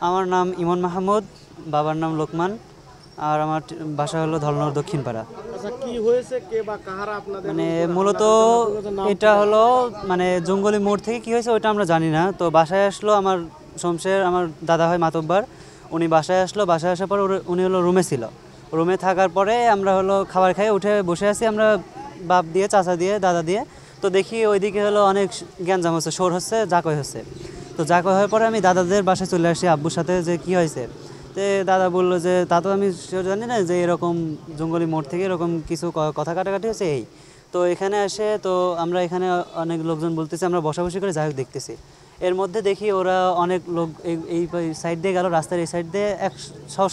আমার নাম ইমন মাহমুদ, বাবার নাম লোকমান, আর আমার বাসা হলো ধলনর দক্ষিণ পাড়া। আচ্ছা, কি হয়েছে, কে বা কাহারা আপনাদের মানে উপর হামলা মূলত করেছে? দুর্ঘটনার নাম এটা কি? হলো মানে জঙ্গলি মোড় থেকে কি হয়েছে ওইটা আমরা জানি না। তো বাসায় আসলো আমার শমশের, আমার দাদা হয় মাতব্বার, উনি বাসায় আসলো। বাসায় আসার পর উনি হলো রুমে ছিল। রুমে থাকার পরে আমরা হলো খাবার খাই উঠে বসে আছি আমরা, বাপ দিয়ে, চাচা দিয়ে, দাদা দিয়ে। তো দেখি ওইদিকে হলো অনেক গ্যাঞ্জাম হচ্ছে, শোর হচ্ছে, জাকই হচ্ছে। তো জাকই হওয়ার পরে আমি দাদাদের বাসায় চলে আসি আব্বুর সাথে, যে কি হয়েছে। তে দাদা বললো যে তা তো আমি sure জানি না, যে এরকম জঙ্গলি মোড় থেকে এরকম কিছু কথা কাটাকাটি হচ্ছে এই। তো এখানে আসে, তো আমরা এখানে অনেক লোকজন বলতেছি, আমরা বসাবসি করে যাই হোক দেখতেছি। এর মধ্যে দেখি ওরা অনেক লোক এই সাইড দিয়ে গেল, রাস্তার এই সাইড দিয়ে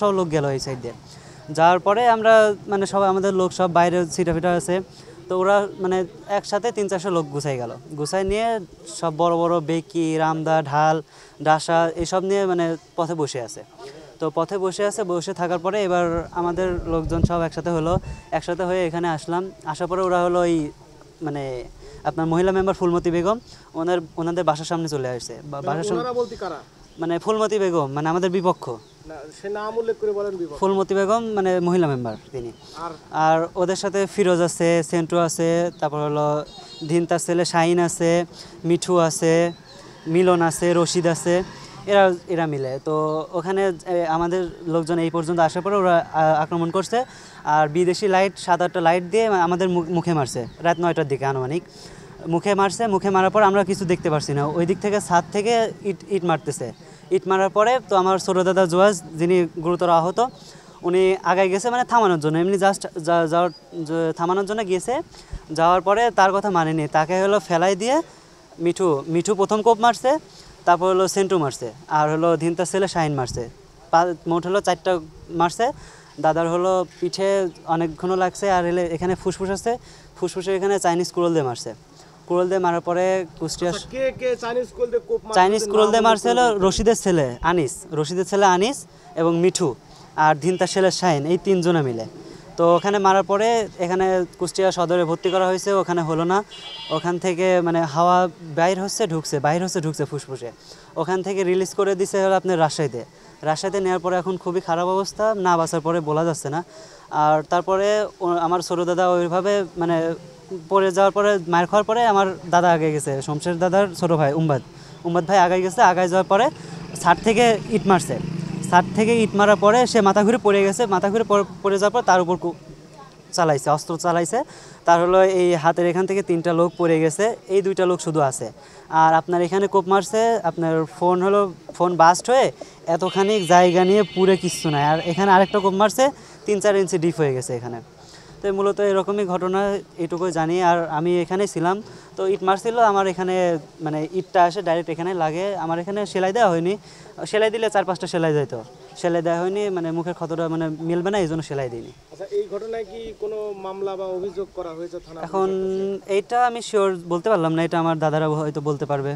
শও লোক গেল এই সাইড দিয়ে। যাওয়ার পরে আমরা মানে সবাই, আমাদের লোক সব বাইরে সিটা ফিটা আছে। তো ওরা মানে একসাথে 300-400 লোক গুছাই গেল, গুছাই নিয়ে সব বড় বড় বেকি, রামদা, ঢাল, ডাসা এসব নিয়ে মানে পথে বসে আছে। তো পথে বসে আছে, বসে থাকার পরে এবার আমাদের লোকজন সব একসাথে হলো, একসাথে হয়ে এখানে আসলাম। আসার পরে ওরা হলো ওই মানে আপনার মহিলা মেম্বার ফুলমতি বেগম, ওনাদের বাসার সামনে চলে আসছে। বাসার সামনে ওনারা বলতে কারা? মানে ফুলমতি বেগম মানে আমাদের বিপক্ষ। না, সে নাম উল্লেখ করে বলেন বিপদ। ফুলমতি বেগম মানে মহিলা মেম্বার তিনি। আর আর ওদের সাথে ফিরোজ আছে, সেন্টু আছে, তারপর হলো ধিনতার ছেলে শাহিন আছে, মিঠু আছে, মিলন আছে, রশিদ আছে, এরা এরা মিলে। তো ওখানে আমাদের লোকজন এই পর্যন্ত আসার পরে ওরা আক্রমণ করছে। আর বিদেশি লাইট 7-8টা লাইট দিয়ে আমাদের মুখে মারছে রাত 9টার দিকে আনুমানিক। মুখে মারছে, মুখে মারার পর আমরা কিছু দেখতে পারছি না। ওই দিক থেকে ছাদ থেকে ইট মারতেছে। ইট মারার পরে তো আমার ছোটো দাদা জোয়াজ, যিনি গুরুতর আহত, উনি আগায় গেছে মানে থামানোর জন্য, এমনি জাস্ট যাওয়ার থামানোর জন্য গিয়েছে। যাওয়ার পরে তার কথা মানেনি, তাকে হলো ফেলাই দিয়ে মিঠু প্রথম কোপ মারছে, তারপর হলো সেন্টু মারছে, আর হলো ধিনতার ছেলে শাহিন মারছে। মোট হলো 4টা মারছে। দাদার হলো পিঠে অনেকক্ষণ লাগছে, আর হলে এখানে ফুসফুস আছে, ফুসফুসে এখানে চাইনিজ কুড়োল দিয়ে মারছে। কুড়োল দিয়ে মারার পরে কুষ্টিয়া আচ্ছা, কে কে চাইনিজ কোল দিয়ে কোপ মারছে? চাইনিজ কুড়োল দিয়ে মারছে হলো রশিদের ছেলে আনিস এবং মিঠু, আর ধিনতার ছেলে শাহিন, এই 3জনে মিলে। তো ওখানে মারার পরে এখানে কুষ্টিয়া সদরে ভর্তি করা হয়েছে, ওখানে হলো না। ওখান থেকে মানে হাওয়া বাইর হচ্ছে ঢুকছে ফুসফুসে। ওখান থেকে রিলিজ করে দিছে হলো আপনার রাজশাহীতে নেওয়ার পরে এখন খুবই খারাপ অবস্থা, না বাঁচার পরে বলা যাচ্ছে না। আর তারপরে আমার ছোটো দাদা ওইভাবে মানে পড়ে যাওয়ার পরে, মার খাওয়ার পরে আমার দাদা আগে গেছে, শমশের দাদার ছোটো ভাই উম্বাদ ভাই আগায় গেছে। আগায় যাওয়ার পরে ছাদ থেকে ইট মারছে। ছাদ থেকে ইট মারার পরে সে মাথা ঘুরে পড়ে গেছে। মাথা ঘুরে পড়ে যাওয়ার পর তার উপর অস্ত্র চালাইছে। তার হলো এই হাতের এখান থেকে 3টা লোক পড়ে গেছে, এই 2টা লোক শুধু আছে। আর আপনার এখানে কোপ মারছে, আপনার ফোন বাস্ট হয়ে এতখানি জায়গা নিয়ে পুরো কিচ্ছু নাই। আর এখানে আরেকটা কোপ মারছে, 3-4 ইঞ্চি ডিপ হয়ে গেছে এখানে। তো মূলত এরকমই ঘটনা, এইটুকুই জানি। আর আমি এখানে ছিলাম, তো ইট মারছিল আমার এখানে, মানে ইটটা আসে ডাইরেক্ট এখানে লাগে। আমার এখানে সেলাই দেওয়া হয়নি, সেলাই দিলে 4-5টা সেলাই যেত, সেলাই দেওয়া হয়নি, মানে মুখের ক্ষতটা মানে মিলবে না, এই জন্য সেলাই দিইনি। আচ্ছা, এই ঘটনায় কি কোনো মামলা বা অভিযোগ করা হয়েছে থানা? এখন এইটা আমি শিওর বলতে পারলাম না, এটা আমার দাদারা হয়তো বলতে পারবে।